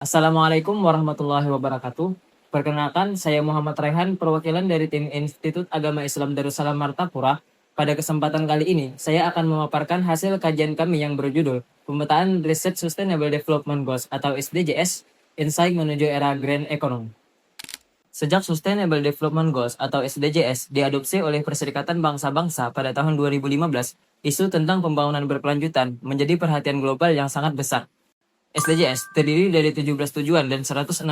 Assalamualaikum warahmatullahi wabarakatuh. Perkenalkan, saya Muhammad Raihan, perwakilan dari tim Institut Agama Islam Darussalam Martapura. Pada kesempatan kali ini, saya akan memaparkan hasil kajian kami yang berjudul Pemetaan Riset Sustainable Development Goals atau SDGs, Insight Menuju Era Green Economy. Sejak Sustainable Development Goals atau SDGs diadopsi oleh Perserikatan Bangsa-Bangsa pada tahun 2015, isu tentang pembangunan berkelanjutan menjadi perhatian global yang sangat besar. SDGs terdiri dari 17 tujuan dan 169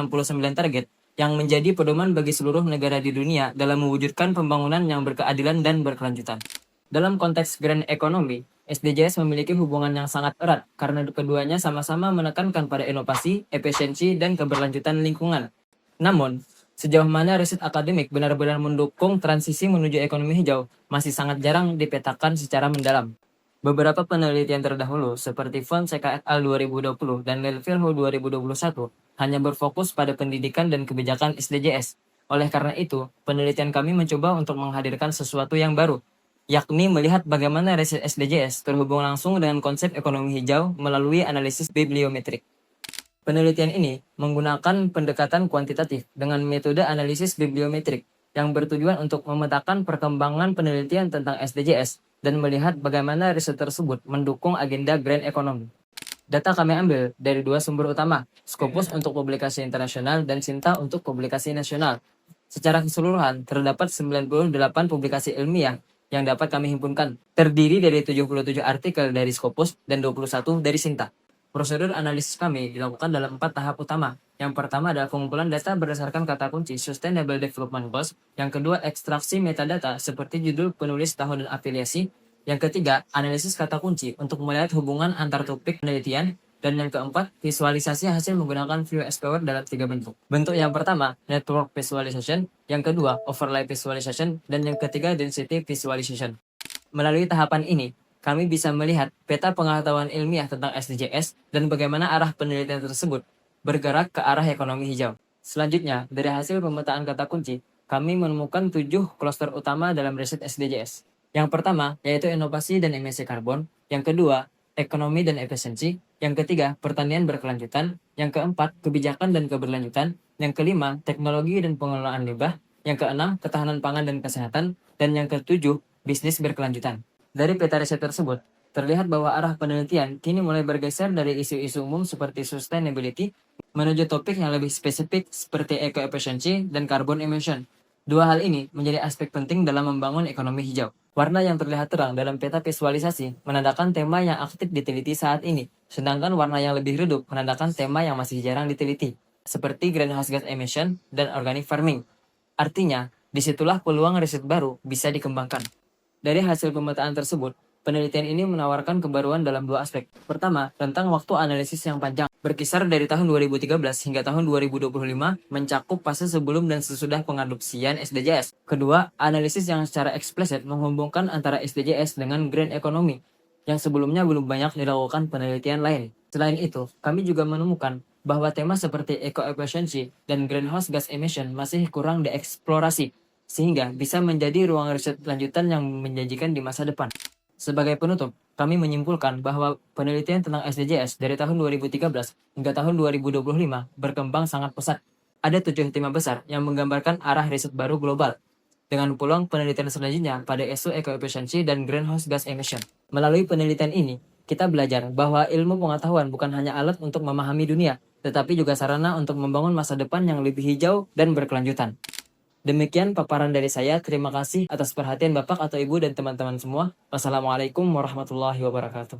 target yang menjadi pedoman bagi seluruh negara di dunia dalam mewujudkan pembangunan yang berkeadilan dan berkelanjutan. Dalam konteks Green Economy, SDGs memiliki hubungan yang sangat erat karena keduanya sama-sama menekankan pada inovasi, efisiensi, dan keberlanjutan lingkungan. Namun, sejauh mana riset akademik benar-benar mendukung transisi menuju ekonomi hijau masih sangat jarang dipetakan secara mendalam. Beberapa penelitian terdahulu seperti Fonseca et al. 2020 dan Lelvilho 2021 hanya berfokus pada pendidikan dan kebijakan SDGs. Oleh karena itu, penelitian kami mencoba untuk menghadirkan sesuatu yang baru, yakni melihat bagaimana riset SDGs terhubung langsung dengan konsep ekonomi hijau melalui analisis bibliometrik. Penelitian ini menggunakan pendekatan kuantitatif dengan metode analisis bibliometrik yang bertujuan untuk memetakan perkembangan penelitian tentang SDGs dan melihat bagaimana riset tersebut mendukung agenda Green Economy. Data kami ambil dari dua sumber utama, Scopus untuk publikasi internasional dan Sinta untuk publikasi nasional. Secara keseluruhan, terdapat 98 publikasi ilmiah yang dapat kami himpunkan, terdiri dari 77 artikel dari Scopus dan 21 dari Sinta. Prosedur analisis kami dilakukan dalam 4 tahap utama. Yang pertama adalah pengumpulan data berdasarkan kata kunci Sustainable Development Goals. Yang kedua, ekstraksi metadata seperti judul, penulis, tahun, dan afiliasi. Yang ketiga, analisis kata kunci untuk melihat hubungan antar topik penelitian. Dan yang keempat, visualisasi hasil menggunakan View as Power dalam 3 bentuk. Bentuk yang pertama, Network Visualization. Yang kedua, Overlay Visualization. Dan yang ketiga, Density Visualization. Melalui tahapan ini, kami bisa melihat peta pengetahuan ilmiah tentang SDGs dan bagaimana arah penelitian tersebut bergerak ke arah ekonomi hijau. Selanjutnya, dari hasil pemetaan kata kunci, kami menemukan 7 klaster utama dalam riset SDGs. Yang pertama, yaitu inovasi dan emisi karbon. Yang kedua, ekonomi dan efisiensi. Yang ketiga, pertanian berkelanjutan. Yang keempat, kebijakan dan keberlanjutan. Yang kelima, teknologi dan pengelolaan limbah. Yang keenam, ketahanan pangan dan kesehatan. Dan yang ketujuh, bisnis berkelanjutan. Dari peta riset tersebut, terlihat bahwa arah penelitian kini mulai bergeser dari isu-isu umum seperti sustainability menuju topik yang lebih spesifik seperti eco-efficiency dan carbon emission. Dua hal ini menjadi aspek penting dalam membangun ekonomi hijau. Warna yang terlihat terang dalam peta visualisasi menandakan tema yang aktif diteliti saat ini, sedangkan warna yang lebih redup menandakan tema yang masih jarang diteliti, seperti greenhouse gas emission dan organic farming. Artinya, disitulah peluang riset baru bisa dikembangkan. Dari hasil pemetaan tersebut, penelitian ini menawarkan kebaruan dalam dua aspek. Pertama, rentang waktu analisis yang panjang, berkisar dari tahun 2013 hingga tahun 2025, mencakup fase sebelum dan sesudah pengadopsian SDGs. Kedua, analisis yang secara eksplisit menghubungkan antara SDGs dengan Green Economy, yang sebelumnya belum banyak dilakukan penelitian lain. Selain itu, kami juga menemukan bahwa tema seperti eco-efficiency dan greenhouse gas emission masih kurang dieksplorasi, sehingga bisa menjadi ruang riset lanjutan yang menjanjikan di masa depan. Sebagai penutup, kami menyimpulkan bahwa penelitian tentang SDGs dari tahun 2013 hingga tahun 2025 berkembang sangat pesat. Ada 7 tema besar yang menggambarkan arah riset baru global, dengan peluang penelitian selanjutnya pada isu eco-efficiency dan greenhouse gas emission. Melalui penelitian ini, kita belajar bahwa ilmu pengetahuan bukan hanya alat untuk memahami dunia, tetapi juga sarana untuk membangun masa depan yang lebih hijau dan berkelanjutan. Demikian paparan dari saya. Terima kasih atas perhatian Bapak atau Ibu dan teman-teman semua. Wassalamualaikum warahmatullahi wabarakatuh.